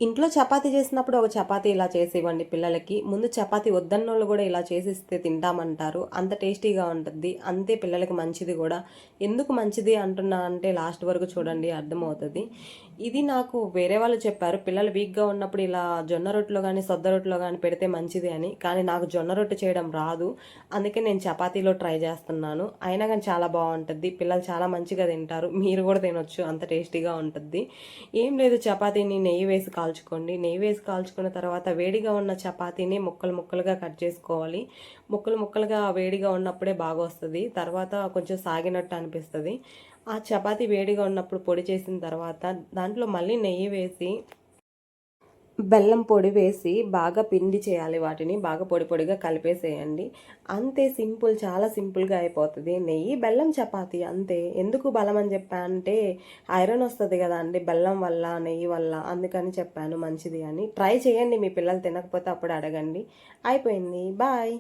ఇంట్లో చపాతీ చేసినప్పుడు ఒక చపాతీ ఇలా చేసి ఇవ్వండి పిల్లలకి. ముందు చపాతీ వద్దన్నోళ్ళు కూడా ఇలా చేసిస్తే తింటామంటారు. అంత టేస్టీగా ఉంటుంది. అంతే పిల్లలకి మంచిది కూడా. ఎందుకు మంచిది అంటున్నా అంటే లాస్ట్ వరకు చూడండి అర్థమవుతుంది. ఇది నాకు వేరే వాళ్ళు చెప్పారు. పిల్లలు వీక్‌గా ఉన్నప్పుడు ఇలా జొన్న రొట్టెలో గానీ, సొద్ద రొట్టెలో గానీ పెడితే మంచిది అని. కానీ నాకు జొన్న రొట్టె చేయడం రాదు. అందుకే నేను చపాతీలో ట్రై చేస్తున్నాను. అయినా గానీ చాలా బావుంటది. పిల్లలు చాలా మంచిగా తింటారు. మీరు కూడా తినొచ్చు. అంత టేస్టీగా ఉంటది. ఏం లేదు, చపాతీని నెయ్యి వేసి కాల్చుకోండి. నెయ్యి వేసి కాల్చుకున్న తర్వాత వేడిగా ఉన్న చపాతీని ముక్కలు ముక్కలుగా కట్ చేసుకోవాలి. ముక్కలు ముక్కలుగా వేడిగా ఉన్నప్పుడే బాగా వస్తుంది. తర్వాత కొంచెం సాగినట్టు అనిపిస్తుంది. ఆ చపాతీ వేడిగా ఉన్నప్పుడు పొడి చేసిన తర్వాత దాంట్లో మళ్ళీ నెయ్యి వేసి బెల్లం పొడి వేసి బాగా పిండి చేయాలి. వాటిని బాగా పొడి పొడిగా కలిపేసేయండి. అంతే, సింపుల్, చాలా సింపుల్గా అయిపోతుంది. నెయ్యి బెల్లం చపాతీ అంతే. ఎందుకు బలం అని చెప్పానంటే ఐరన్ వస్తుంది కదా అండి బెల్లం వల్ల, నెయ్యి వల్ల, అందుకని చెప్పాను మంచిది అని. ట్రై చేయండి. మీ పిల్లలు తినకపోతే అప్పుడు అడగండి. అయిపోయింది. బాయ్.